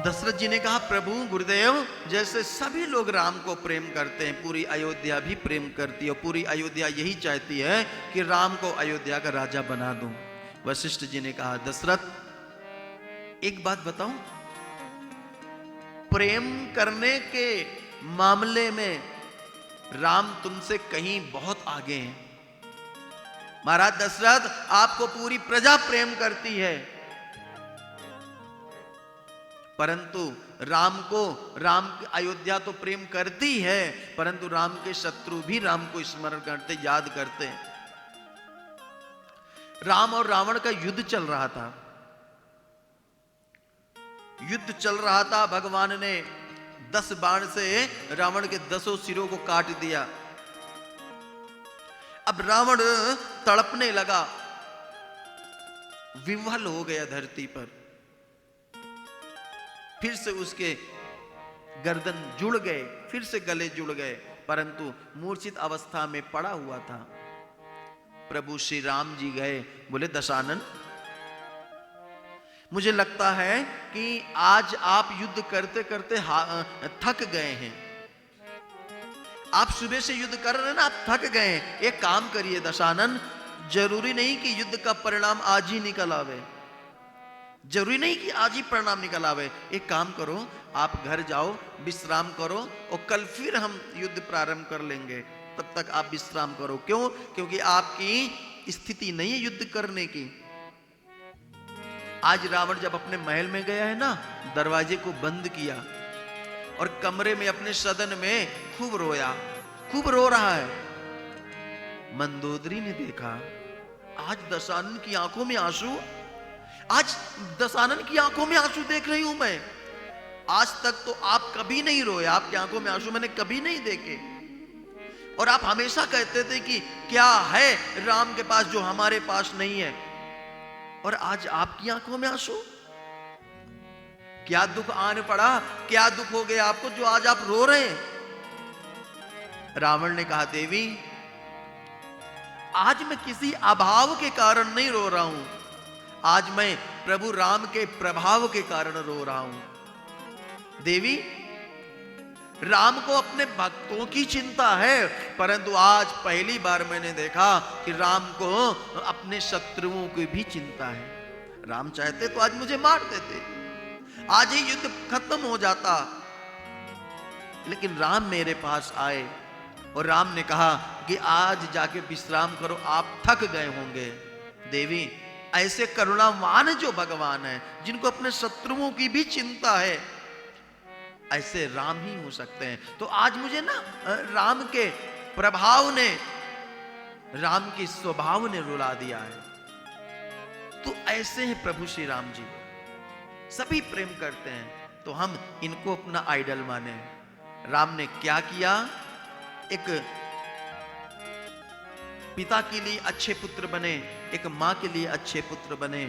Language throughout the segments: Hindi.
दशरथ जी ने कहा, प्रभु गुरुदेव, जैसे सभी लोग राम को प्रेम करते हैं, पूरी अयोध्या भी प्रेम करती है और पूरी अयोध्या यही चाहती है कि राम को अयोध्या का राजा बना दूं। वशिष्ठ जी ने कहा, दशरथ एक बात बताऊं, प्रेम करने के मामले में राम तुमसे कहीं बहुत आगे हैं। महाराज दशरथ, आपको पूरी प्रजा प्रेम करती है, परंतु राम की अयोध्या तो प्रेम करती है, परंतु राम के शत्रु भी राम को स्मरण करते, याद करते हैं। राम और रावण का युद्ध चल रहा था, भगवान ने 10 बाण से रावण के 10 सिरों को काट दिया। अब रावण तड़पने लगा, विह्वल हो गया धरती पर। फिर से उसके गर्दन जुड़ गए, फिर से गले जुड़ गए, परंतु मूर्छित अवस्था में पड़ा हुआ था। प्रभु श्री राम जी गए, बोले दशानन, मुझे लगता है कि आज आप युद्ध करते करते थक गए हैं। आप सुबह से युद्ध कर रहे हैं ना, आप थक गए हैं। एक काम करिए दशानन, जरूरी नहीं कि युद्ध का परिणाम आज ही निकल आवे, जरूरी नहीं कि आज ही परिणाम निकल आवे। एक काम करो, आप घर जाओ, विश्राम करो और कल फिर हम युद्ध प्रारंभ कर लेंगे। तब तक आप विश्राम करो। क्यों? क्योंकि आपकी स्थिति नहीं है युद्ध करने की। आज रावण जब अपने महल में गया है ना, दरवाजे को बंद किया और कमरे में अपने सदन में खूब रोया, खूब रो रहा है। मंदोदरी ने देखा, आज दशानन की आंखों में आंसू, आज दशानन की आंखों में आंसू देख रही हूं मैं। आज तक तो आप कभी नहीं रोए, आपकी आंखों में आंसू मैंने कभी नहीं देखे। और आप हमेशा कहते थे कि क्या है राम के पास जो हमारे पास नहीं है, और आज आपकी आंखों में आंसू। क्या दुख आने पड़ा, क्या दुख हो गया आपको जो आज आप रो रहे हैं? रावण ने कहा, देवी, आज मैं किसी अभाव के कारण नहीं रो रहा हूं, आज मैं प्रभु राम के प्रभाव के कारण रो रहा हूं। देवी, राम को अपने भक्तों की चिंता है, परंतु आज पहली बार मैंने देखा कि राम को अपने शत्रुओं की भी चिंता है। राम चाहते तो आज मुझे मार देते, आज ही युद्ध खत्म हो जाता, लेकिन राम मेरे पास आए और राम ने कहा कि आज जाके विश्राम करो, आप थक गए होंगे। देवी, ऐसे करुणावान जो भगवान है, जिनको अपने शत्रुओं की भी चिंता है, ऐसे राम ही हो सकते हैं। तो आज मुझे ना राम के प्रभाव ने, राम की स्वभाव ने रुला दिया है। तो ऐसे हैं प्रभु श्री राम जी, सभी प्रेम करते हैं, तो हम इनको अपना आइडल माने। राम ने क्या किया? एक पिता के लिए अच्छे पुत्र बने, एक मां के लिए अच्छे पुत्र बने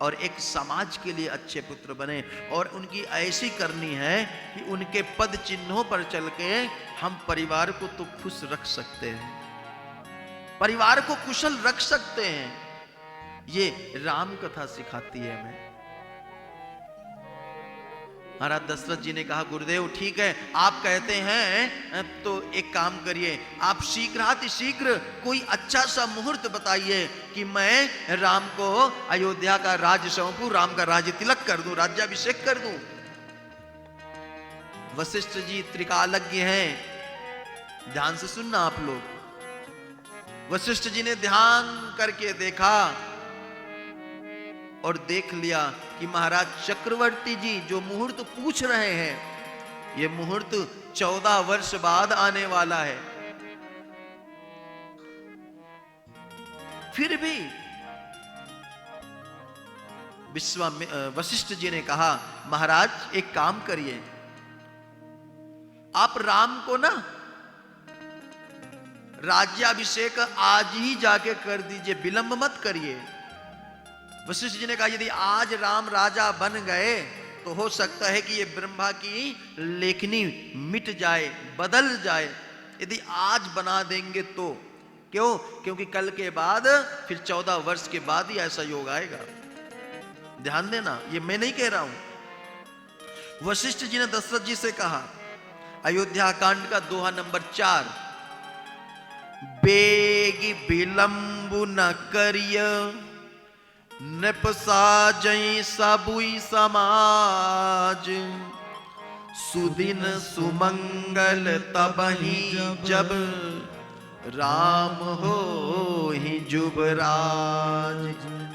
और एक समाज के लिए अच्छे पुत्र बने। और उनकी ऐसी करनी है कि उनके पद चिन्हों पर चल के हम परिवार को तो खुश रख सकते हैं, परिवार को कुशल रख सकते हैं। ये राम कथा सिखाती है हमें। महाराज दशरथ जी ने कहा, गुरुदेव ठीक है, आप कहते हैं तो एक काम करिए, आप शीघ्र कोई अच्छा सा मुहूर्त बताइए कि मैं राम को अयोध्या का राज सौंपूं, राम का राज्य तिलक कर दूं, राज्याभिषेक कर दूं। वशिष्ठ जी त्रिकालज्ञ हैं, ध्यान से सुनना आप लोग। वशिष्ठ जी ने ध्यान करके देखा और देख लिया कि महाराज चक्रवर्ती जी जो मुहूर्त पूछ रहे हैं, ये मुहूर्त 14 वर्ष बाद आने वाला है। फिर भी वशिष्ठ जी ने कहा, महाराज एक काम करिए, आप राम को ना राज्याभिषेक आज ही जाके कर दीजिए, विलंब मत करिए। वशिष्ठ जी ने कहा, यदि आज राम राजा बन गए तो हो सकता है कि ये ब्रह्मा की लेखनी मिट जाए, बदल जाए। यदि आज बना देंगे तो क्यों? क्योंकि कल के बाद फिर 14 वर्ष के बाद ही ऐसा योग आएगा। ध्यान देना, ये मैं नहीं कह रहा हूं। वशिष्ठ जी ने दशरथ जी से कहा, अयोध्या कांड का दोहा नंबर 4, बेगी विलंबु न करिय, नृप साजई सबुई समाज, सुदिन सुमंगल तबहि जब, राम हो ही जुबराज।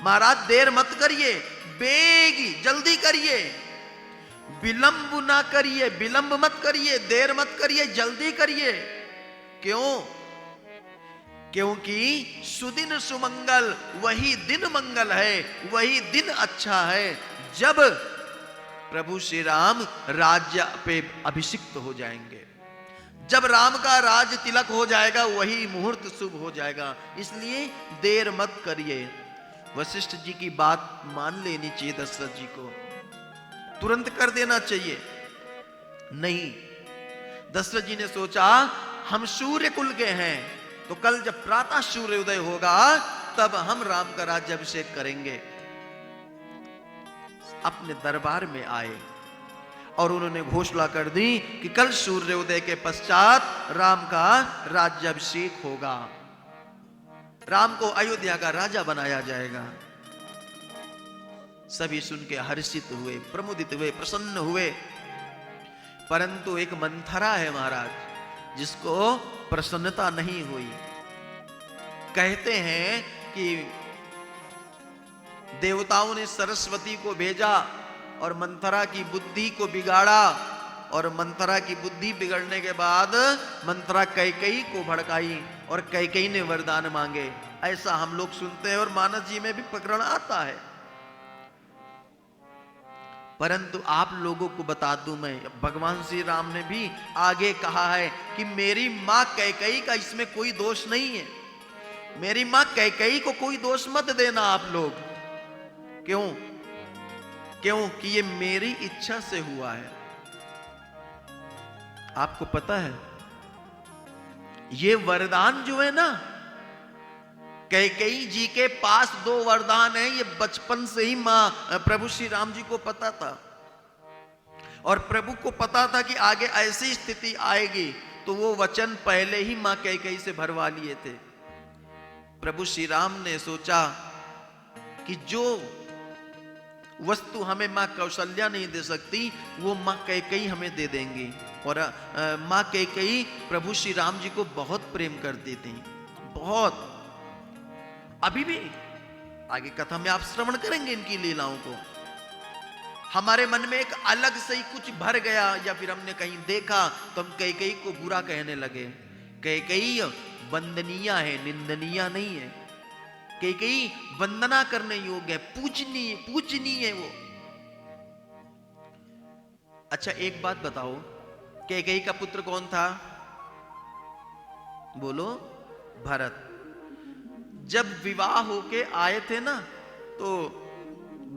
महाराज देर मत करिए, बेगी जल्दी करिए, विलंब ना करिए, विलंब मत करिए, देर मत करिए, जल्दी करिए। क्यों? क्योंकि सुदिन सुमंगल, वही दिन मंगल है, वही दिन अच्छा है जब प्रभु श्री राम राज्य पे अभिषिक्त हो जाएंगे। जब राम का राज तिलक हो जाएगा वही मुहूर्त शुभ हो जाएगा। इसलिए देर मत करिए। वशिष्ठ जी की बात मान लेनी चाहिए दशरथ जी को, तुरंत कर देना चाहिए। नहीं, दशरथ जी ने सोचा हम सूर्य कुल के हैं, तो कल जब प्रातः सूर्योदय होगा तब हम राम का राज्याभिषेक करेंगे। अपने दरबार में आए और उन्होंने घोषणा कर दी कि कल सूर्योदय के पश्चात राम का राज्याभिषेक होगा, राम को अयोध्या का राजा बनाया जाएगा। सभी सुन के हर्षित हुए, प्रमुदित हुए, प्रसन्न हुए। परंतु एक मंथरा है महाराज, जिसको प्रसन्नता नहीं हुई। कहते हैं कि देवताओं ने सरस्वती को भेजा और मंथरा की बुद्धि को बिगाड़ा, और मंथरा की बुद्धि बिगड़ने के बाद मंथरा कैकेयी को भड़काई और कैकेयी ने वरदान मांगे। ऐसा हम लोग सुनते हैं और मानस जी में भी प्रकरण आता है। परंतु आप लोगों को बता दूं मैं, भगवान श्री राम ने भी आगे कहा है कि मेरी मां कैकेयी का इसमें कोई दोष नहीं है। मेरी मां कैकेयी को कोई दोष मत देना आप लोग। क्यों? क्योंकि ये मेरी इच्छा से हुआ है। आपको पता है ये वरदान जो है ना, कैकेयी जी के पास 2 वरदान हैं। ये बचपन से ही मां प्रभु श्री राम जी को पता था, और प्रभु को पता था कि आगे ऐसी स्थिति आएगी, तो वो वचन पहले ही मां कैकेयी से भरवा लिए थे। प्रभु श्री राम ने सोचा कि जो वस्तु हमें मां कौशल्या नहीं दे सकती वो मां कैकेयी हमें दे देंगी। और मां कैकेयी प्रभु श्री राम जी को बहुत प्रेम करती थी, बहुत। अभी भी आगे कथा में आप श्रवण करेंगे इनकी लीलाओं को। हमारे मन में एक अलग से ही कुछ भर गया, या फिर हमने कहीं देखा तो हम कैकेयी को बुरा कहने लगे। कैकेयी वंदनीय है, निंदनीय नहीं है। कैकेयी वंदना करने योग्य है, पूजनीय है वो। अच्छा एक बात बताओ, कैकेयी का पुत्र कौन था? बोलो, भरत। जब विवाह होके आए थे ना, तो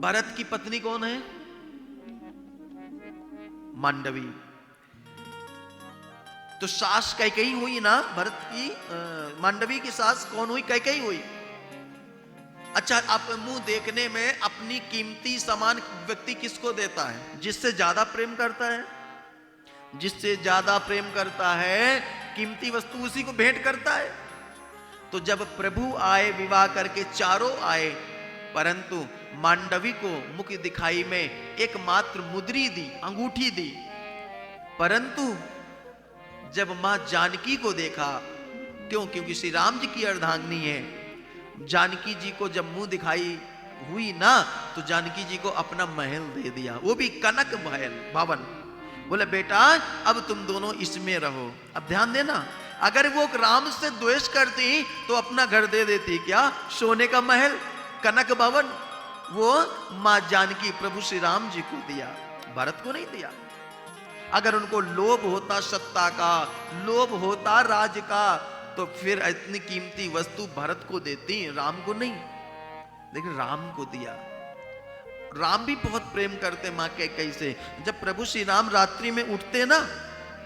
भरत की पत्नी कौन है? मांडवी। तो सास कैकेयी हुई ना भरत की। मांडवी की सास कौन हुई? कैकेयी हुई। अच्छा, आप मुंह देखने में अपनी कीमती सामान व्यक्ति किसको देता है? जिससे ज्यादा प्रेम करता है। जिससे ज्यादा प्रेम करता है कीमती वस्तु उसी को भेंट करता है। तो जब प्रभु आए, विवाह करके चारों आए, परंतु मांडवी को मुख दिखाई में एकमात्र मुद्री दी, अंगूठी दी। परंतु जब मां जानकी को देखा, क्योंकि श्री राम जी की अर्धांगिनी है, जानकी जी को जब मुंह दिखाई हुई ना, तो जानकी जी को अपना महल दे दिया, वो भी कनक महल, भवन। बोले बेटा अब तुम दोनों इसमें रहो। अब ध्यान देना, अगर वो राम से द्वेष करती तो अपना घर दे देती, क्या? सोने का महल, कनक भवन। वो मां जानकी प्रभु श्री राम जी को दिया, भरत को नहीं दिया। अगर उनको लोभ होता सत्ता का, लोभ होता राज का, तो फिर इतनी कीमती वस्तु भरत को देती, राम को नहीं। लेकिन राम को दिया। राम भी बहुत प्रेम करते मां कैकेयी से। जब प्रभु श्री राम रात्रि में उठते ना,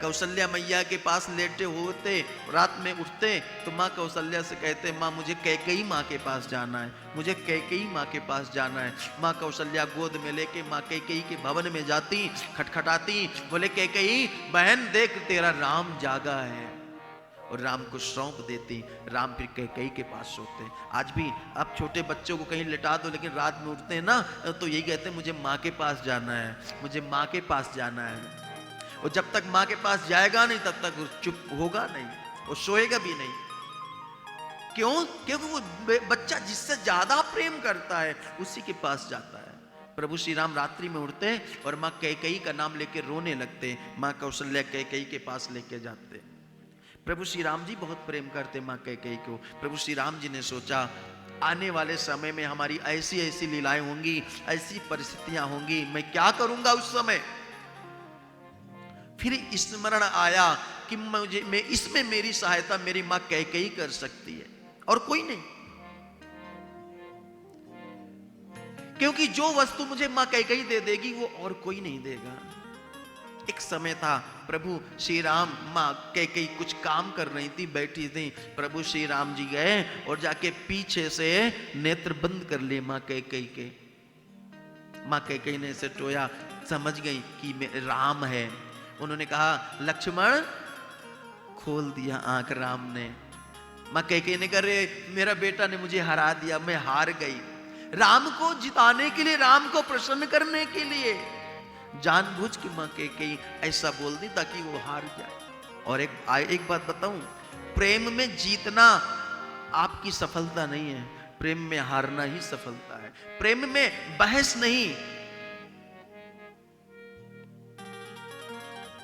कौशल्या मैया के पास लेटे होते, रात में उठते तो माँ कौशल्या से कहते, माँ मुझे कैकेयी माँ के पास जाना है, मुझे कैकेयी माँ के पास जाना है। माँ कौशल्या गोद में लेके माँ कैकेयी के भवन में जाती, खटखटाती, बोले कैकेयी बहन देख तेरा राम जागा है, और राम को सौंप देती। राम फिर कैकेयी के पास सोते। आज भी आप छोटे बच्चों को कहीं लिटा दो, लेकिन रात में उठते हैं ना तो यही कहते हैं मुझे माँ के पास जाना है, मुझे माँ के पास जाना है। और जब तक माँ के पास जाएगा नहीं तब तक वो चुप होगा नहीं, वो सोएगा भी नहीं। क्यों? क्योंकि वो बच्चा जिससे ज्यादा प्रेम करता है उसी के पास जाता है। प्रभु श्री राम रात्रि में उठते और माँ कैकेयी का नाम लेके रोने लगते। माँ कौशल्या कैकेयी के पास लेके जाते। प्रभु श्री राम जी बहुत प्रेम करते माँ कैकेयी को। प्रभु श्री राम जी ने सोचा आने वाले समय में हमारी ऐसी ऐसी लीलाएं होंगी, ऐसी परिस्थितियां होंगी, मैं क्या करूंगा उस समय। फिर स्मरण आया कि मैं इसमें मेरी सहायता मेरी मां कैकेयी कर सकती है और कोई नहीं, क्योंकि जो वस्तु मुझे मां कैकेयी दे देगी वो और कोई नहीं देगा। एक समय था प्रभु श्री राम, मां कैकेयी कुछ काम कर रही थी, बैठी थी। प्रभु श्री राम जी गए और जाके पीछे से नेत्र बंद कर लिए मां कैकेयी के। मां कैकेयी ने इसे टोया, समझ गई कि राम है। उन्होंने कहा लक्ष्मण, खोल दिया आंख राम ने। मां कैकेयी ने कहा मेरा बेटा ने मुझे हरा दिया, मैं हार गई। राम को जिताने के लिए, राम को प्रसन्न करने के लिए जानबूझ के मां कैकेयी ऐसा बोल दी ताकि वो हार जाए। और एक बात बताऊं, प्रेम में जीतना आपकी सफलता नहीं है, प्रेम में हारना ही सफलता है। प्रेम में बहस नहीं।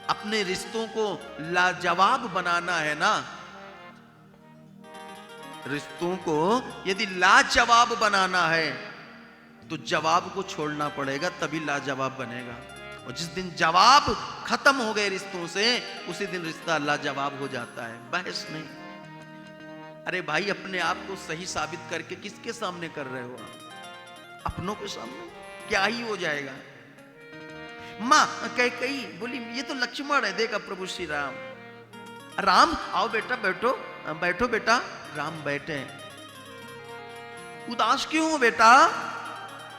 अपने रिश्तों को लाजवाब बनाना है ना, रिश्तों को यदि लाजवाब बनाना है तो जवाब को छोड़ना पड़ेगा, तभी लाजवाब बनेगा। और जिस दिन जवाब खत्म हो गए रिश्तों से, उसी दिन रिश्ता लाजवाब हो जाता है, बहस नहीं। अरे भाई, अपने आप को सही साबित करके किसके सामने कर रहे हो आप? अपनों के सामने क्या ही हो जाएगा। मां कैकेयी बोली ये तो लक्ष्मण है, देखा प्रभु श्री राम। राम आओ बेटा, बैठो बैठो बेटा। राम बैठे। उदास क्यों हो बेटा?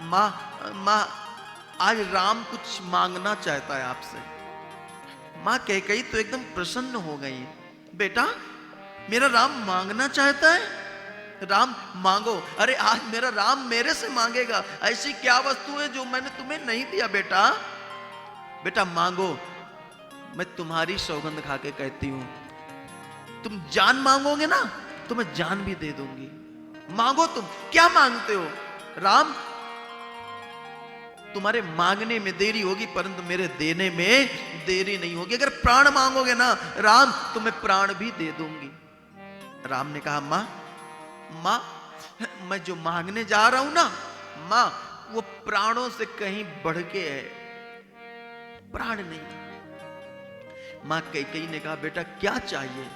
मां आज राम कुछ मांगना चाहता है आपसे। मां कैकेयी तो एकदम प्रसन्न हो गई। बेटा मेरा राम मांगना चाहता है? राम मांगो। अरे आज मेरा राम मेरे से मांगेगा, ऐसी क्या वस्तु है जो मैंने तुम्हें नहीं दिया बेटा? बेटा मांगो, मैं तुम्हारी सौगंध खा के कहती हूं, तुम जान मांगोगे ना तो मैं जान भी दे दूंगी। मांगो, तुम क्या मांगते हो? राम तुम्हारे मांगने में देरी होगी परंतु मेरे देने में देरी नहीं होगी। अगर प्राण मांगोगे ना राम तो मैं प्राण भी दे दूंगी। राम ने कहा मां मैं जो मांगने जा रहा हूं ना मां, वो प्राणों से कहीं बढ़ के है, प्राण नहीं। मां कैकेयी ने कहा बेटा क्या चाहिए?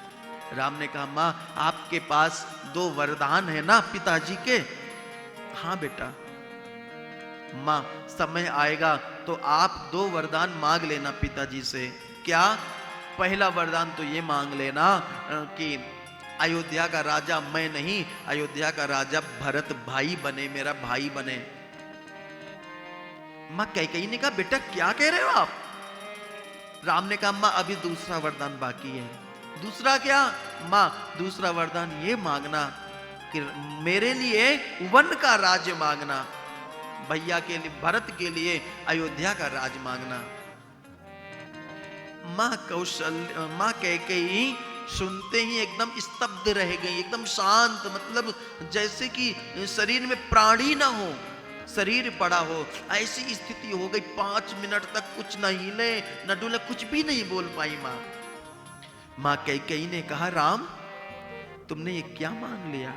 राम ने कहा मां आपके पास 2 वरदान है ना पिताजी के? हाँ बेटा। मां समय आएगा तो आप 2 वरदान मांग लेना पिताजी से। क्या? पहला वरदान तो ये मांग लेना कि अयोध्या का राजा मैं नहीं, अयोध्या का राजा भरत भाई बने, मेरा भाई बने। मां कैकेयी ने कहा बेटा क्या कह रहे हो आप? राम ने कहा मां अभी दूसरा वरदान बाकी है। दूसरा क्या? मां दूसरा वरदान ये मांगना कि मेरे लिए वन का राज्य मांगना, भैया के लिए भरत के लिए अयोध्या का राज मांगना। मां कैकेयी सुनते ही एकदम स्तब्ध रह गई, एकदम शांत, मतलब जैसे कि शरीर में प्राण ही ना हो, शरीर पड़ा हो, ऐसी स्थिति हो गई। 5 मिनट तक कुछ न हिले न डुले, कुछ भी नहीं बोल पाई मां कैकेयी ने कहा राम तुमने ये क्या मांग लिया?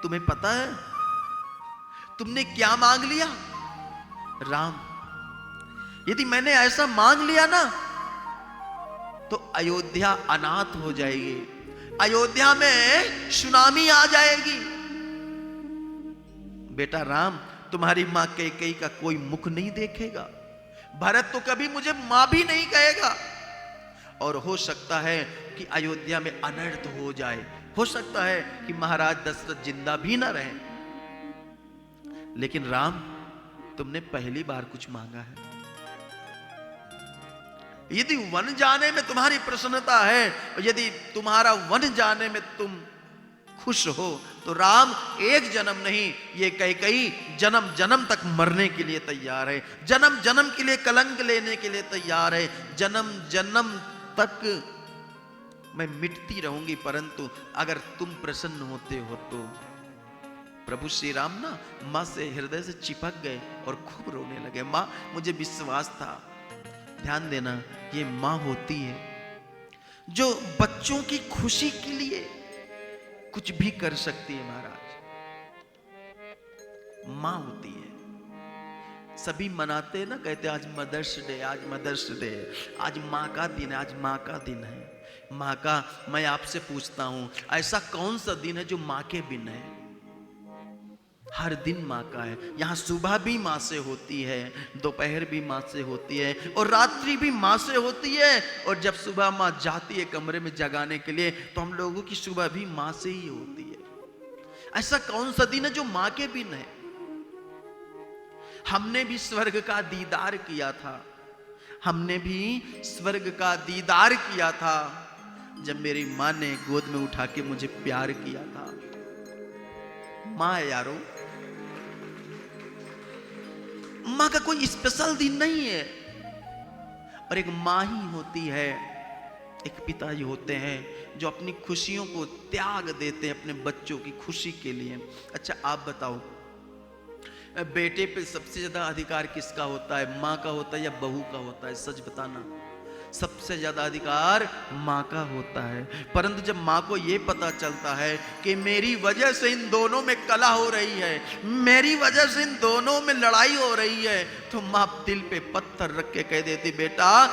तुम्हें पता है तुमने क्या मांग लिया? राम यदि मैंने ऐसा मांग लिया ना तो अयोध्या अनाथ हो जाएगी, अयोध्या में सुनामी आ जाएगी। बेटा राम तुम्हारी मां कैकेयी का कोई मुख नहीं देखेगा, भरत तो कभी मुझे मां भी नहीं कहेगा, और हो सकता है कि अयोध्या में अनर्थ हो जाए, हो सकता है कि महाराज दशरथ जिंदा भी ना रहे। लेकिन राम, तुमने पहली बार कुछ मांगा है। यदि वन जाने में तुम्हारी प्रसन्नता है, यदि तुम्हारा वन जाने में तुम खुश हो, तो राम एक जन्म नहीं, ये कैकेयी जन्म जन्म तक मरने के लिए तैयार है, जन्म जन्म के लिए कलंक लेने के लिए तैयार है, जन्म जन्म तक मैं मिटती रहूंगी, परंतु अगर तुम प्रसन्न होते हो तो। प्रभु श्री राम ना मां से हृदय से चिपक गए और खूब रोने लगे। मां, मुझे विश्वास था। ध्यान देना, ये मां होती है जो बच्चों की खुशी के लिए कुछ भी कर सकती है। महाराज, मां होती है। सभी मनाते हैं ना, कहते आज मदर्स डे, आज मदर्स डे, आज मां का दिन है, आज मां का दिन है। मां का, मैं आपसे पूछता हूं, ऐसा कौन सा दिन है जो मां के बिन है? हर दिन मां का है। यहां सुबह भी मां से होती है, दोपहर भी मां से होती है, और रात्रि भी मां से होती है। और जब सुबह मां जाती है कमरे में जगाने के लिए, तो हम लोगों की सुबह भी मां से ही होती है। ऐसा कौन सा दिन है जो मां के बिन है? हमने भी स्वर्ग का दीदार किया था, हमने भी स्वर्ग का दीदार किया था जब मेरी मां ने गोद में उठा के मुझे प्यार किया था। मां है यारो, मां का कोई स्पेशल दिन नहीं है। और एक मां ही होती है, एक पिता ही होते हैं जो अपनी खुशियों को त्याग देते हैं अपने बच्चों की खुशी के लिए। अच्छा आप बताओ, बेटे पे सबसे ज्यादा अधिकार किसका होता है? मां का होता है या बहू का होता है? सच बताना। सबसे ज्यादा अधिकार मां का होता है। परंतु जब मां को यह पता चलता है कि मेरी वजह से इन दोनों में कलह हो रही है, मेरी वजह से इन दोनों में लड़ाई हो रही है, तो मां दिल पे पत्थर रख के कह देती, बेटा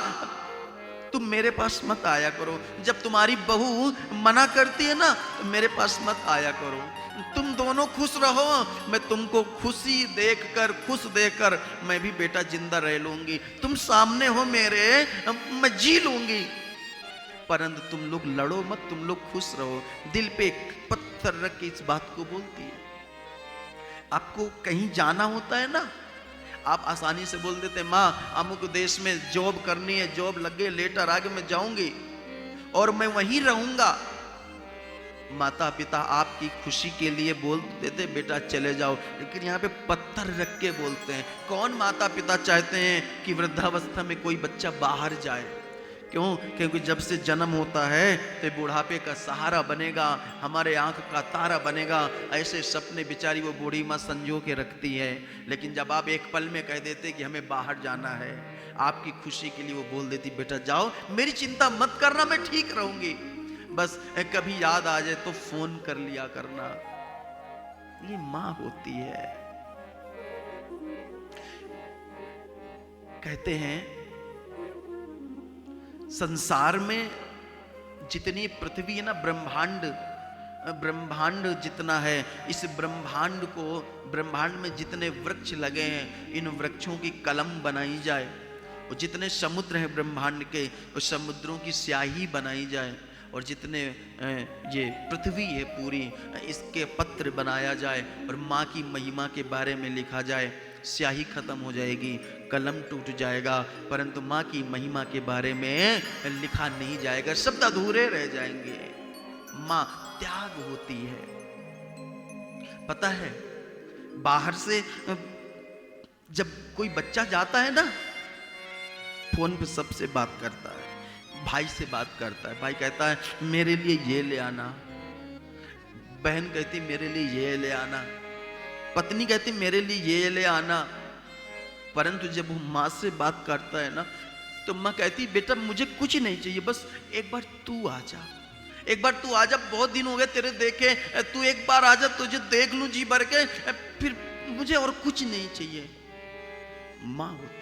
तुम मेरे पास मत आया करो। जब तुम्हारी बहू मना करती है ना, तो मेरे पास मत आया करो। तुम दोनों खुश रहो, मैं तुमको खुशी देखकर, खुश देखकर मैं भी बेटा जिंदा रह लूंगी। तुम सामने हो मेरे, मैं जी लूंगी, परंतु तुम लोग लड़ो मत, तुम लोग खुश रहो। दिल पे पत्थर रख के इस बात को बोलती है। आपको कहीं जाना होता है ना, आप आसानी से बोल देते, माँ अमुक देश में जॉब करनी है, जॉब लग गई, लेटर आगे मैं जाऊंगी और मैं वहीं रहूंगा। माता पिता आपकी खुशी के लिए बोल देते बेटा चले जाओ, लेकिन यहाँ पे पत्थर रख के बोलते हैं। कौन माता पिता चाहते हैं कि वृद्धावस्था में कोई बच्चा बाहर जाए? क्यों? क्योंकि जब से जन्म होता है तो बुढ़ापे का सहारा बनेगा, हमारे आंख का तारा बनेगा, ऐसे सपने बेचारी वो बूढ़ी माँ संजो के रखती है। लेकिन जब आप एक पल में कह देते कि हमें बाहर जाना है, आपकी खुशी के लिए वो बोल देती बेटा जाओ, मेरी चिंता मत करना, मैं ठीक रहूंगी, बस कभी याद आ जाए तो फोन कर लिया करना। ये माँ होती है। कहते हैं संसार में जितनी पृथ्वी है ना, ब्रह्मांड जितना है, इस ब्रह्मांड में जितने वृक्ष लगे हैं, इन वृक्षों की कलम बनाई जाए, और जितने समुद्र हैं ब्रह्मांड के, उस समुद्रों की स्याही बनाई जाए, और जितने ये पृथ्वी है पूरी, इसके पत्र बनाया जाए और माँ की महिमा के बारे में लिखा जाए, स्याही खत्म हो जाएगी, कलम टूट जाएगा, परंतु माँ की महिमा के बारे में लिखा नहीं जाएगा, शब्द अधूरे रह जाएंगे। माँ त्याग होती है। पता है, बाहर से जब कोई बच्चा जाता है ना, फोन पे सबसे बात करता है, भाई से बात करता है, भाई कहता है मेरे लिए ये ले आना, बहन कहती मेरे लिए ये ले आना, पत्नी कहती मेरे लिए ये ले आना। परंतु जब वो माँ से बात करता है ना, तो माँ कहती बेटा मुझे कुछ नहीं चाहिए, बस एक बार तू आ जा, एक बार तू आ जा, बहुत दिन हो गए तेरे देखे, तू एक बार आ जा, तुझे देख लूं जी भर के, फिर मुझे और कुछ नहीं चाहिए। माँ होती